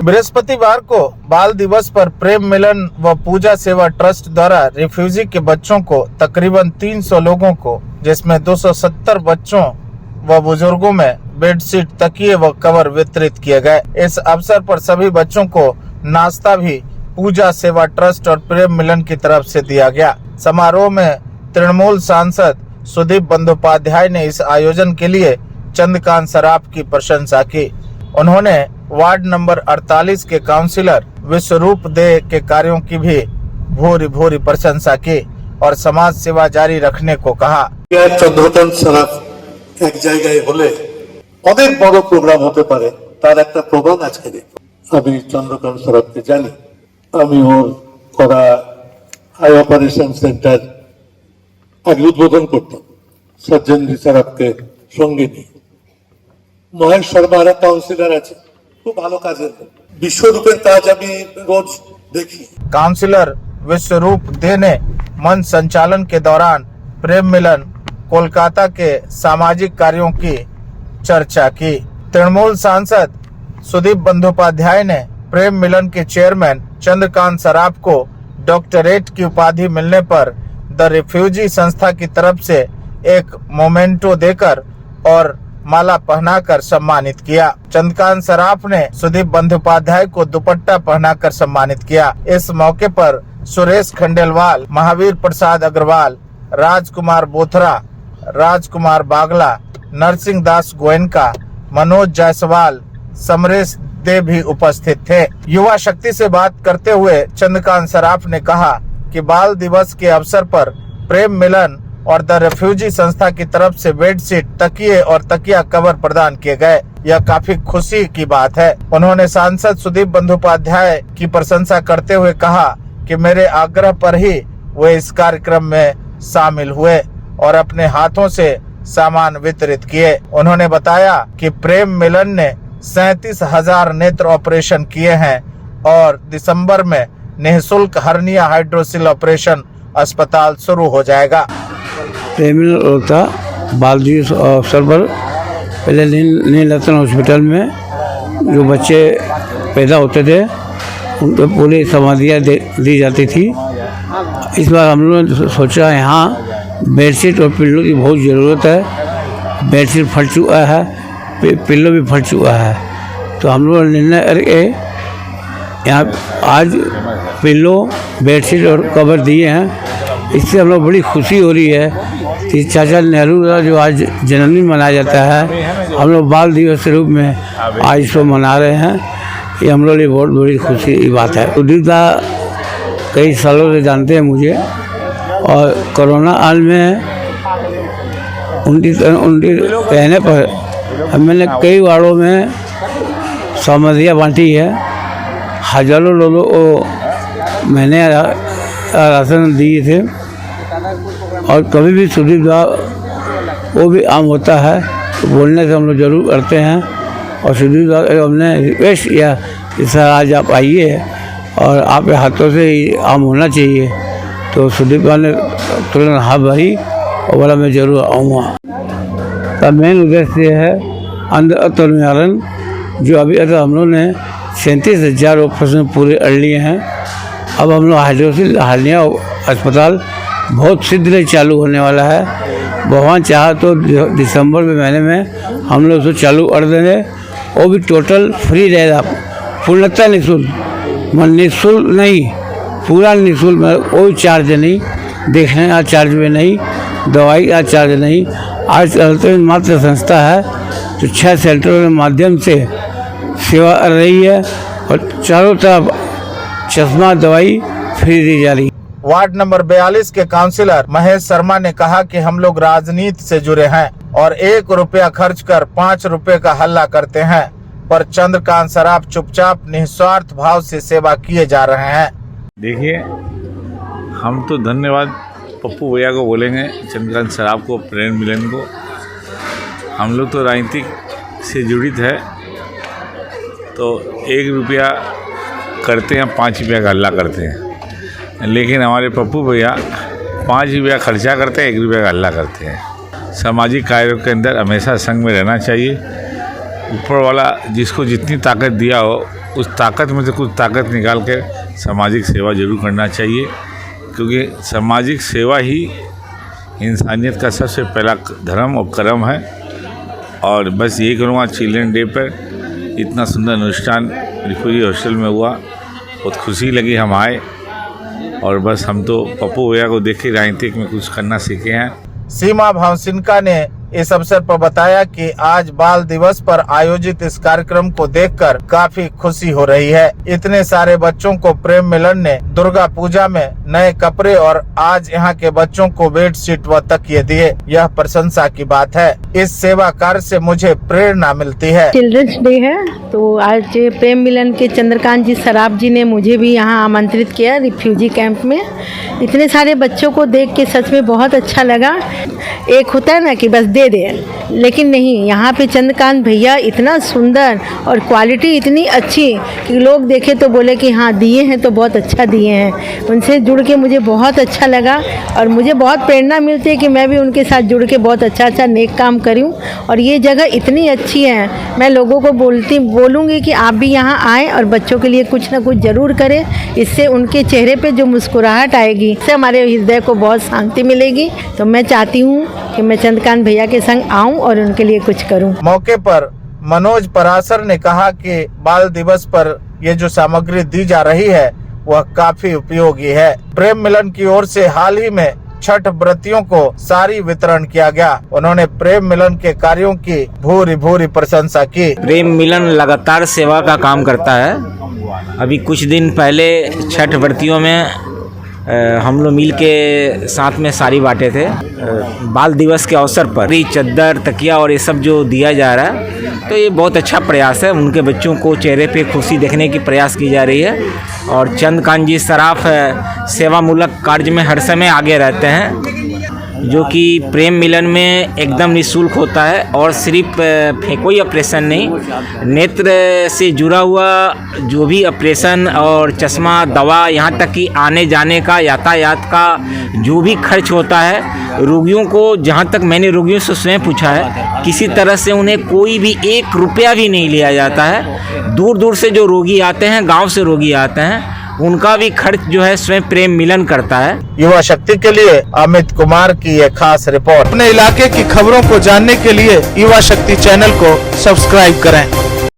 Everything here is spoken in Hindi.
बृहस्पतिवार को बाल दिवस पर प्रेम मिलन व पूजा सेवा ट्रस्ट द्वारा रिफ्यूजी के बच्चों को तकरीबन 300 लोगों को, जिसमें 270 बच्चों व बुजुर्गों में बेडशीट, तकिए व कवर वितरित किए गए। इस अवसर पर सभी बच्चों को नाश्ता भी पूजा सेवा ट्रस्ट और प्रेम मिलन की तरफ से दिया गया। समारोह में तृणमूल सांसद सुदीप बंदोपाध्याय ने इस आयोजन के लिए चंद्रकांत सराफ की प्रशंसा की। उन्होंने वार्ड नंबर 48 के काउंसिलर विश्वरूप दे के कार्यों की भी भूरी भूरी प्रशंसा की और समाज सेवा जारी रखने को कहा। चंद्रकांत सराफ एक जगह होले अनेक बड़ प्रोग्राम होते पारे, तार एक प्रोग्राम आज के আমি চন্দ্রকান্ত সরাফকে জানি। আমি ওর করা আই অপারেশন সেন্টার আগে উদ্বোধন করতাম সজ্জনজি সরাফকে সঙ্গে নিয়ে। মহেশ শর্মা আর কাউন্সিলর আছে, খুব ভালো কাজের বিশ্বরূপের কাজ আমি রোজ দেখি। काउंसिलर विश्वरूप दे ने मंच संचालन के दौरान प्रेम मिलन कोलकाता के सामाजिक कार्यों की चर्चा की। तृणमूल सांसद सुदीप बंदोपाध्याय ने प्रेम मिलन के चेयरमैन चंद्रकांत सराफ को डॉक्टरेट की उपाधि मिलने पर द रिफ्यूजी संस्था की तरफ से एक मोमेंटो देकर और माला पहनाकर सम्मानित किया। चंद्रकांत सराफ ने सुदीप बंदोपाध्याय को दुपट्टा पहनाकर सम्मानित किया। इस मौके पर सुरेश खंडेलवाल, महावीर प्रसाद अग्रवाल, राजकुमार बोथरा, राजकुमार बागला, नरसिंह दास गोयनका, मनोज जायसवाल, समरेश दे भी उपस्थित थे। युवा शक्ति से बात करते हुए चंद्रकांत सराफ ने कहा कि बाल दिवस के अवसर पर प्रेम मिलन और द रेफ्यूजी संस्था की तरफ से बेडशीट, तकिए और तकिया कवर प्रदान किए गए। यह काफी खुशी की बात है। उन्होंने सांसद सुदीप बंदोपाध्याय की प्रशंसा करते हुए कहा कि मेरे आग्रह पर ही वे इस कार्यक्रम में शामिल हुए और अपने हाथों से सामान वितरित किए। उन्होंने बताया कि प्रेम मिलन ने 37,000 नेत्र ऑपरेशन किए हैं और दिसंबर में निःशुल्क हर्निया हाइड्रोसिल ऑपरेशन अस्पताल शुरू हो जाएगा। प्रेम मिलन होता बाल दिवस अवसर पर पहले नील रतन हॉस्पिटल में जो बच्चे पैदा होते थे उनको पूरी समाधियाँ दी जाती थी। इस बार हम लोगों ने सोचा यहाँ बेडशीट और पिल्लों की बहुत ज़रूरत है। बेडशीट फट चुका है, पिल्लो भी फट चुका है, तो हम लोग निर्णय करके यहाँ आज पिल्लो, बेडशीट और कवर दिए हैं। इससे हम लोग बड़ी खुशी हो रही है कि चाचा नेहरू का जो आज जन्मदिन मनाया जाता है, हम लोग बाल दिवस के रूप में आज इसको मना रहे हैं। ये हम लोग लिए बहुत बड़ी खुशी की बात है। सुदीप दा कई सालों से जानते हैं मुझे और कोरोना काल में उनकी कहने पर मैंने कई वार्डों में समाधियाँ बांटी है। हजारों लोगों को मैंने राशन दिए थे और कभी भी सुदीप दा वो भी आम होता है तो बोलने से हम लोग जरूर करते हैं। और सुदीप दा हमने रिक्वेस्ट किया कि सर आज आप आइए और आपके हाथों से ही आम होना चाहिए, तो सुदीप दा ने तुरंत हाँ भरी और बोला मैं ज़रूर आऊँगा। का मेन उद्देश्य है अंध निवारण, जो अभी तक हम लोग ने 37,000 ऑपरेशन पूरे कर लिए हैं। अब हम लोग हाइड्रोसिल हर्निया अस्पताल बहुत शीघ्र चालू होने वाला है। भगवान चाहा तो दिसंबर में महीने में हम लोग उसको चालू कर देंगे। वो भी टोटल फ्री रहेगा, पूर्णतः निःशुल्क, निःशुल्क नहीं, पूरा निःशुल्क, कोई चार्ज नहीं, देखने का चार्ज भी नहीं, दवाई का चार्ज नहीं। आज चलते मात्र संस्था है जो 6 सेंटरों के माध्यम से सेवा कर रही है और चारों तरफ चश्मा दवाई फ्री दी जा रही है। वार्ड नंबर 42 के काउंसिलर महेश शर्मा ने कहा कि हम लोग राजनीति से जुड़े हैं और 1 रुपया खर्च कर 5 रुपए का हल्ला करते हैं, पर चंद्रकांत सराफ चुपचाप निस्वार्थ भाव से सेवा किए जा रहे हैं। देखिए, हम तो धन्यवाद पप्पू भैया को बोलेंगे, चंद्रकांत सराफ को, प्रेम मिलन को। हम लोग तो राजनीतिक से जुड़ित है तो 1 रुपया करते हैं, 5 रुपया का हल्ला करते हैं, लेकिन हमारे पप्पू भैया 5 रुपया खर्चा करते हैं, 1 रुपया का हल्ला करते हैं। सामाजिक कार्यों के अंदर हमेशा संग में रहना चाहिए। ऊपर वाला जिसको जितनी ताकत दिया हो उस ताकत में से कुछ ताकत निकाल कर सामाजिक सेवा जरूर करना चाहिए, क्योंकि सामाजिक सेवा ही इंसानियत का सबसे पहला धर्म और कर्म है। और बस यही करूँगा, चिल्ड्रन डे पर इतना सुंदर अनुष्ठान रिफ्यूजी हॉस्टल में हुआ, बहुत खुशी लगी, हम आए और बस हम तो पप्पू भैया को देख के राजनीतिक में कुछ करना सीखे हैं। सीमा भावसिन्का ने इस अवसर पर बताया कि आज बाल दिवस पर आयोजित इस कार्यक्रम को देखकर काफी खुशी हो रही है। इतने सारे बच्चों को प्रेम मिलन ने दुर्गा पूजा में नए कपड़े और आज यहाँ के बच्चों को बेडशीट व तकिए दिए, यह प्रशंसा की बात है। इस सेवा कार्य से मुझे प्रेरणा मिलती है। चिल्ड्रंस डे है तो आज प्रेम मिलन के चंद्रकांत जी सराफ जी ने मुझे भी यहाँ आमंत्रित किया रिफ्यूजी कैंप में। इतने सारे बच्चों को देख के सच में बहुत अच्छा लगा। एक होता है ना कि बस दे दे, लेकिन नहीं, यहाँ पे चंद्रकांत भैया इतना सुंदर और क्वालिटी इतनी अच्छी कि लोग देखे तो बोले कि हाँ दिए हैं तो बहुत अच्छा दिए हैं। उनसे जुड़ के मुझे बहुत अच्छा लगा और मुझे बहुत प्रेरणा मिलती है कि मैं भी उनके साथ जुड़ के बहुत अच्छा नेक काम करूँ। और ये जगह इतनी अच्छी है, मैं लोगों को बोलूँगी कि आप भी यहाँ आएँ और बच्चों के लिए कुछ ना कुछ ज़रूर करें। इससे उनके चेहरे पर जो मुस्कुराहट आएगी, इससे हमारे हृदय को बहुत शांति मिलेगी। तो मैं चाहती हूँ कि मैं चंद्रकांत भैया के संग आऊं और उनके लिए कुछ करूं। मौके पर मनोज परासर ने कहा कि बाल दिवस पर ये जो सामग्री दी जा रही है वह काफी उपयोगी है। प्रेम मिलन की ओर से हाल ही में छठ व्रतियों को साड़ी वितरण किया गया। उन्होंने प्रेम मिलन के कार्यों की भूरी भूरी प्रशंसा की। प्रेम मिलन लगातार सेवा का काम करता है। अभी कुछ दिन पहले छठ व्रतियों में हम लोग मिल के साथ में साड़ी बांटे थे। बाल दिवस के अवसर पर चद्दर, तकिया और ये सब जो दिया जा रहा है, तो ये बहुत अच्छा प्रयास है। उनके बच्चों को चेहरे पे खुशी देखने की प्रयास की जा रही है। और चंद्रकांत जी सराफ सेवामूलक कार्य में हर समय आगे रहते हैं, जो कि प्रेम मिलन में एकदम निःशुल्क होता है। और सिर्फ कोई ऑपरेशन नहीं, नेत्र से जुड़ा हुआ जो भी ऑपरेशन और चश्मा, दवा, यहाँ तक कि आने जाने का, यातायात का जो भी खर्च होता है, रोगियों को, जहाँ तक मैंने रोगियों से स्वयं पूछा है, किसी तरह से उन्हें कोई भी 1 रुपया भी नहीं लिया जाता है। दूर दूर से जो रोगी आते हैं, गांव से रोगी आते हैं, उनका भी खर्च जो है स्वयं प्रेम मिलन करता है। युवा शक्ति के लिए अमित कुमार की यह खास रिपोर्ट। अपने इलाके की खबरों को जानने के लिए युवा शक्ति चैनल को सब्सक्राइब करें।